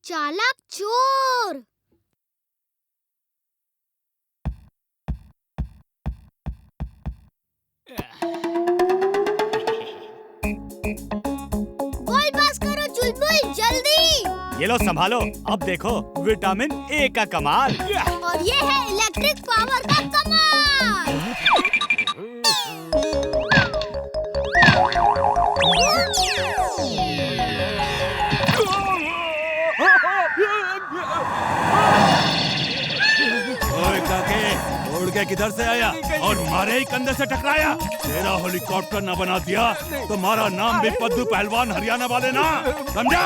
चालाक चोर। Ball pass करो चुलबुल, जल्दी। ये लो संभालो, अब देखो विटामिन ए का कमाल। और ये है इलेक्ट्रिक पावर का कमाल। ओए काके, उड़ के किधर से आया और हमारे ही कंधे से टकराया? तेरा हेलीकॉप्टर न बना दिया तो हमारा नाम भी पद्दू पहलवान हरियाणा वाले ना, समझा?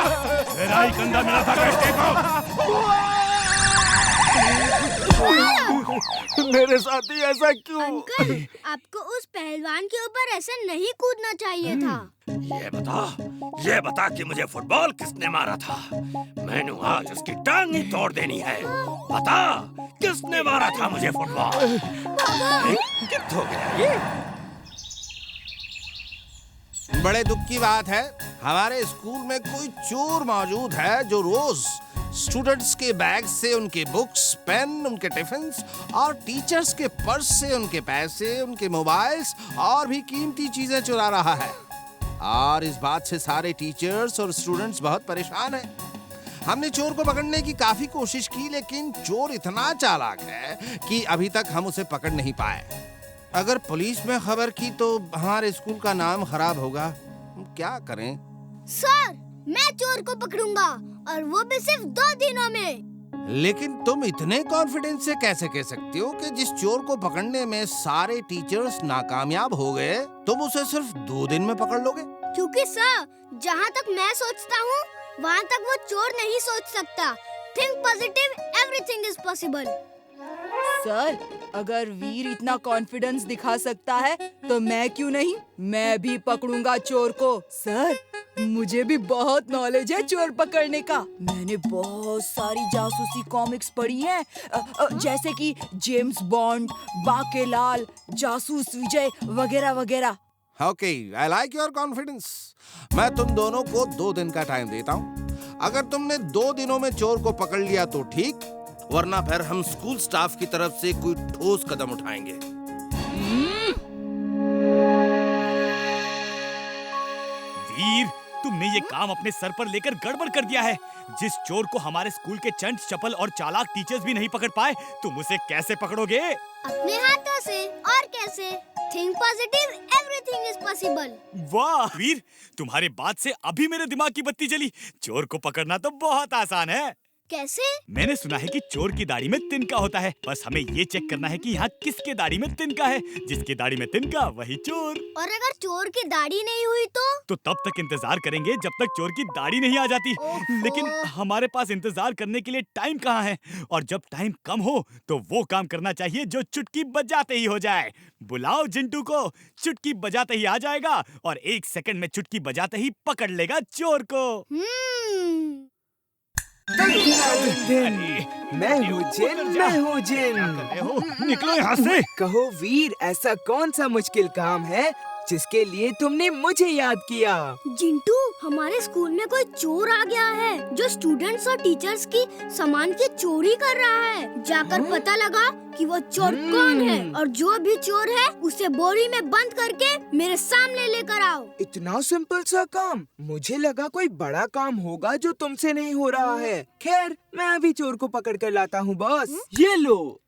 तेरा ही कंधा मिला था कष्टे को। मेरे साथ ही ऐसा क्यों? अंकल, आपको उस पहलवान के ऊपर ऐसे नहीं कूदना चाहिए था। ये बता कि मुझे फुटबॉल किसने मारा था? मैंने आज उसकी टांग ही तोड़ देनी है। बता, किसने मारा था मुझे फुटबॉल? कित हो गया ये? बड़े दुख की बात है, हमारे स्कूल में कोई चोर मौजूद है जो रोज स्टूडेंट्स के बैग से उनके बुक्स, पेन, उनके टिफिन्स और टीचर्स के पर्स से उनके पैसे, उनके मोबाइल्स और भी कीमती चीजें चुरा रहा है। और इस बात से सारे टीचर्स और स्टूडेंट्स बहुत परेशान हैं। हमने चोर को पकड़ने की काफी कोशिश की, लेकिन चोर इतना चालाक है कि अभी तक हम उसे पकड़ नहीं पाए। अगर पुलिस में खबर की तो हमारे स्कूल का नाम खराब होगा। हम क्या करें? सर, मैं चोर को पकड़ूंगा, और वो भी सिर्फ 2 दिनों में। लेकिन तुम इतने कॉन्फिडेंस से कैसे कह सकती हो कि जिस चोर को पकड़ने में सारे टीचर्स नाकामयाब हो गए, तुम उसे सिर्फ 2 दिन में पकड़ लोगे? क्योंकि सर, जहाँ तक मैं सोचता हूँ, वहाँ तक वो चोर नहीं सोच सकता। Think positive, everything is possible. Sir, अगर वीर इतना कॉन्फिडेंस दिखा सकता है तो मैं क्यों नहीं? मैं भी पकड़ूंगा चोर को। सर, मुझे भी बहुत नॉलेज है चोर पकड़ने का। मैंने बहुत सारी जासूसी कॉमिक्स पढ़ी हैं, जैसे कि जेम्स बॉन्ड, बाकेलाल, जासूस विजय वगैरह वगैरह। Okay, I like your confidence. मैं तुम दोनों को 2 दिन का टाइम देता हूँ। अगर तुमने 2 दिनों में चोर को पकड़ लिया तो ठीक, वरना फिर हम स्कूल स्टाफ की तरफ से कोई ठोस कदम उठाएंगे। वीर, तुमने ये काम अपने सर पर लेकर गड़बड़ कर दिया है। जिस चोर को हमारे स्कूल के चंट, चपल और चालाक टीचर्स भी नहीं पकड़ पाए, तुम उसे कैसे पकड़ोगे? अपने हाथों से। और कैसे? Think positive, everything is possible. वाह वीर, तुम्हारी बात से अभी मेरे दिमाग की बत्ती जली। चोर को पकड़ना तो बहुत आसान है। कैसे? मैंने सुना है कि चोर की दाढ़ी में तिनका होता है। बस हमें ये चेक करना है कि यहाँ किसके दाढ़ी में तिनका है। जिसकी दाढ़ी में तिनका वही चोर। और अगर चोर की दाढ़ी नहीं हुई तो तब तक इंतजार करेंगे जब तक चोर की दाढ़ी नहीं आ जाती। लेकिन हमारे पास इंतजार करने के लिए टाइम कहाँ है? और जब टाइम कम हो तो वो काम करना चाहिए जो चुटकी बजाते ही हो जाए। बुलाओ जिंटू को, चुटकी बजाते ही आ जाएगा और 1 सेकंड में चुटकी बजाते ही पकड़ लेगा चोर को। मैं हूँ जिन। निकलो यहाँ से। कहो वीर, ऐसा कौन सा मुश्किल काम है जिसके लिए तुमने मुझे याद किया? जिंटू, हमारे स्कूल में कोई चोर आ गया है जो स्टूडेंट्स और टीचर्स की सामान की चोरी कर रहा है। जाकर पता लगा कि वो चोर कौन है, और जो भी चोर है उसे बोरी में बंद करके मेरे सामने लेकर आओ। इतना सिंपल सा काम? मुझे लगा कोई बड़ा काम होगा जो तुमसे नहीं हो रहा है। खैर, मैं अभी चोर को पकड़ कर लाता हूँ बॉस। ये लो।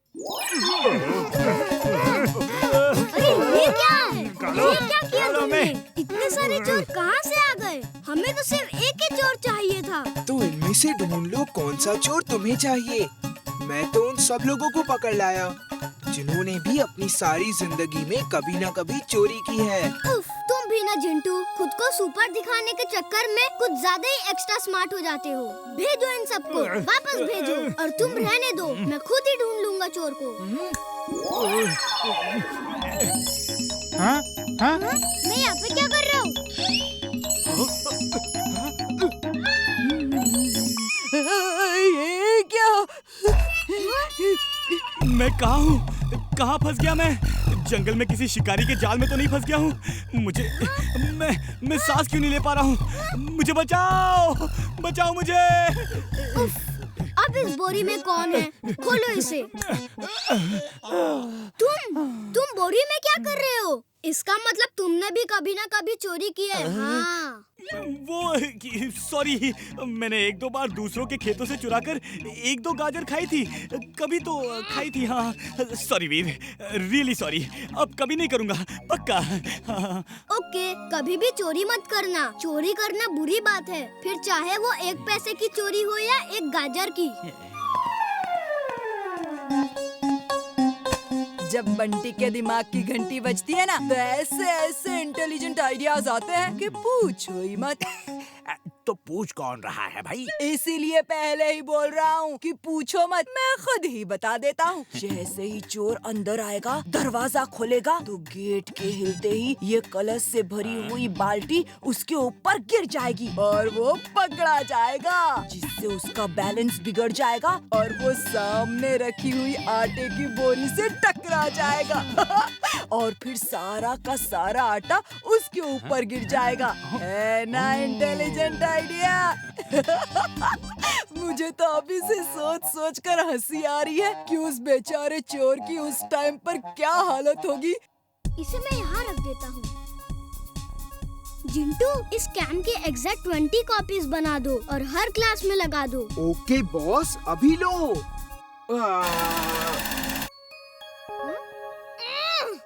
अरे ये क्या है? ये क्या किया तुमने? इतने सारे चोर कहाँ से आ गए? हमें तो सिर्फ एक ही चोर चाहिए था। तो इनमें से ढूंढ लो कौन सा चोर तुम्हें चाहिए। मैं तो उन सब लोगों को पकड़ लाया जिन्होंने भी अपनी सारी जिंदगी में कभी न कभी चोरी की है। उफ, तुम भी ना जिंटू, खुद को सुपर दिखाने के चक्कर में कुछ ज्यादा ही एक्स्ट्रा स्मार्ट हो जाते हो। भेजो इन सबको, वापस भेजो। और तुम रहने दो, मैं खुद ही ढूंढ लूंगा चोर को। हाँ? हाँ? मैं यहाँ पे क्या कर रहा हूँ? ये क्या? मैं कहाँ हूँ? कहाँ फंस गया मैं? जंगल में किसी शिकारी के जाल में तो नहीं फंस गया हूँ? मैं सांस क्यों नहीं ले पा रहा हूँ? मुझे बचाओ, बचाओ मुझे। अब इस बोरी में कौन है? खोलो इसे। तुम बोरी में क्या कर रहे हो? इसका मतलब तुमने भी कभी ना कभी चोरी की है। हाँ। वो सॉरी, मैंने 1-2 बार दूसरों के खेतों से चुराकर 1-2 गाजर खाई थी, कभी तो खाई थी। हाँ सॉरी वीर, रियली सॉरी, अब कभी नहीं करूँगा, पक्का। हाँ। ओके, कभी भी चोरी मत करना। चोरी करना बुरी बात है, फिर चाहे वो 1 पैसे की चोरी हो या 1 गाजर की। जब बंटी के दिमाग की घंटी बजती है ना, तो ऐसे ऐसे इंटेलिजेंट आइडियाज आते हैं कि पूछो ही मत। तो पूछ कौन रहा है भाई? इसीलिए पहले ही बोल रहा हूँ कि पूछो मत, मैं खुद ही बता देता हूँ। जैसे ही चोर अंदर आएगा, दरवाजा खोलेगा, तो गेट के हिलते ही ये कलश से भरी हुई बाल्टी उसके ऊपर गिर जाएगी और वो पकड़ा जाएगा, जिससे उसका बैलेंस बिगड़ जाएगा और वो सामने रखी हुई आटे की बोरी से टकरा जाएगा और फिर सारा का सारा आटा उसके ऊपर गिर जाएगा। है ना इंटेलिजेंट आइडिया? मुझे तो अभी से सोच सोच कर हंसी आ रही है कि उस बेचारे चोर की उस टाइम पर क्या हालत होगी। इसे मैं यहाँ रख देता हूँ। जिंटू, इस कैम के एग्जैक्ट 20 कॉपीज बना दो और हर क्लास में लगा दो। ओके बॉस, अभी लो।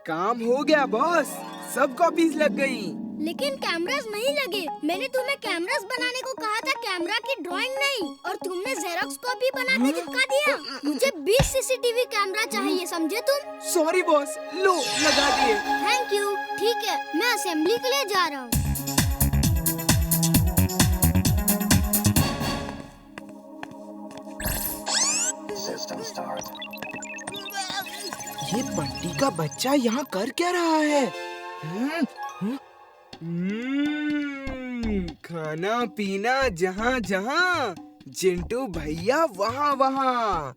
काम हो गया बॉस, सब कॉपीज लग गई। लेकिन कैमरास नहीं लगे। मैंने तुम्हें कैमरास बनाने को कहा था, कैमरा की ड्राइंग नहीं। और तुमने जेरोक्स कॉपी बना के चिपका दिया। मुझे 20 सीसीटीवी कैमरा चाहिए, समझे तुम? सॉरी बॉस, लो लगा दिए। Thank you. ठीक है, मैं असेंबली के लिए जा रहा हूँ। ये बंटी का बच्चा यहाँ कर क्या रहा है? खाना पीना जहाँ जहाँ, जिंटू भैया वहाँ वहाँ।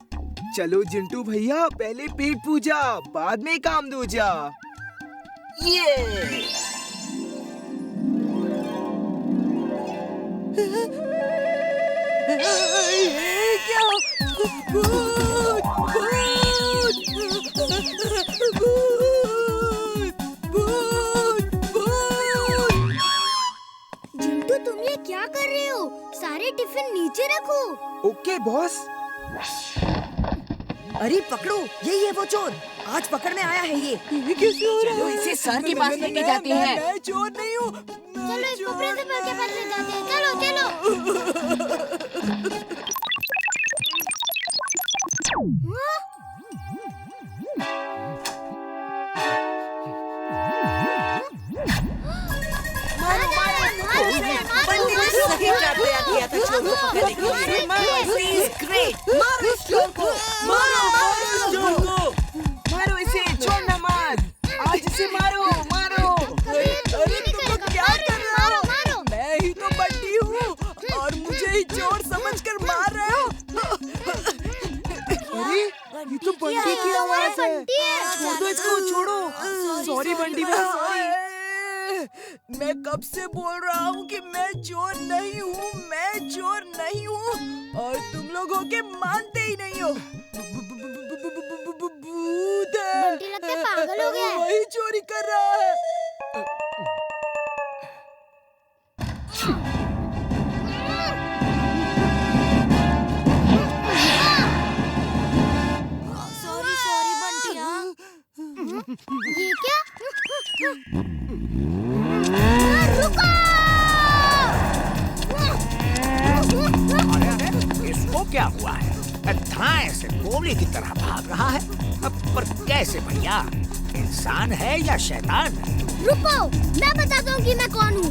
चलो जिंटू भैया, पहले पेट पूजा, बाद में काम दूजा। ये क्या? जिंटू, तुम ये क्या कर रहे हो? सारे टिफिन नीचे रखो। Okay boss. अरे पकड़ो, यही है वो चोर, आज पकड़ने आया है ये। कैसे हो रहा है? चलो इसे सर के पास लेके जाते हैं। मैं चोर नहीं हूँ। चलो इसको प्रिंसिपल के पास ले जाते हैं। चलो चलो। सही किया था चोर को पकड़ने के लिए। ग्रेट, मारो इस चोर को, मारो चोर को, मारो इसे, छोड़ना मत। आज इसे मारो, मारो। अरे तुम क्या कर रहे हो? मैं ही तो बंटी हूँ और मुझे ही चोर समझकर मार रहे हो। अरे ये तो बंटी की आवाज है। छोड़ दो इसको, छोड़ो। सॉरी बंटी भाई, सॉरी। मैं कब से बोल रहा हूँ कि मैं चोर नहीं हूँ, मैं चोर नहीं हूँ, और तुम लोग होके मानते ही नहीं हो। भूत है। बंटी लगता है पागल हो गया है। वही चोरी कर रहा है। Sorry sorry Bantia. ये क्या? रुको! अरे इसको क्या हुआ है? धाए से गोली की तरह भाग रहा है। पर कैसे भैया? इंसान है या शैतान? रुको, मैं बताता हूँ कि मैं कौन हूँ।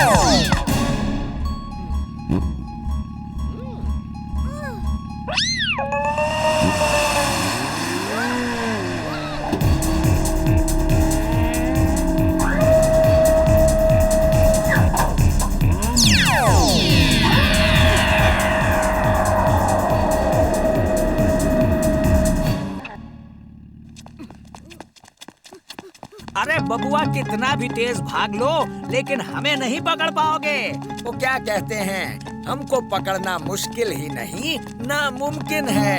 Oh! अरे बबुआ, कितना भी तेज भाग लो लेकिन हमें नहीं पकड़ पाओगे। वो क्या कहते हैं, हमको पकड़ना मुश्किल ही नहीं नामुमकिन है।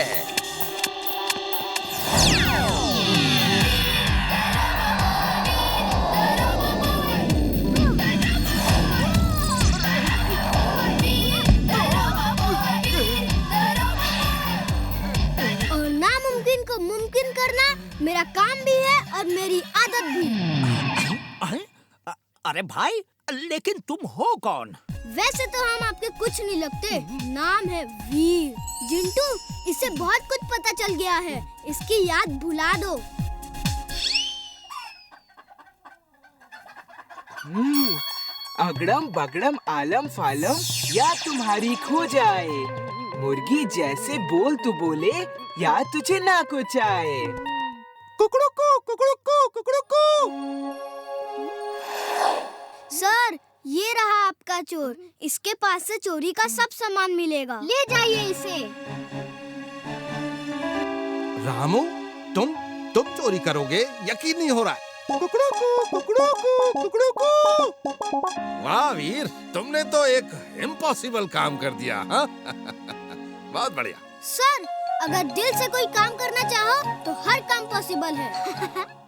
और नामुमकिन को मुमकिन करना मेरा काम भी है और मेरी आदत भी। अरे भाई, लेकिन तुम हो कौन? वैसे तो हम आपके कुछ नहीं लगते। नाम है वीर। जिंटू, इससे बहुत कुछ पता चल गया है, इसकी याद भुला दो। अगड़म बगड़म आलम फालम या तुम्हारी खो जाए, मुर्गी जैसे बोल तू बोले या तुझे ना कुछ आए। कुकड़ुकू कुकड़ुकू कुकड़ुकू। सर, ये रहा आपका चोर। इसके पास से चोरी का सब सामान मिलेगा, ले जाइए इसे। रामू, तुम चोरी करोगे? यकीन नहीं हो रहा है। कुकड़ुकू कुकड़ुकू कुकड़ुकू। वाह वीर, तुमने तो एक इम्पॉसिबल काम कर दिया। हाँ? बहुत बढ़िया। सर, अगर दिल से कोई काम करना चाहो तो हर काम पॉसिबल है।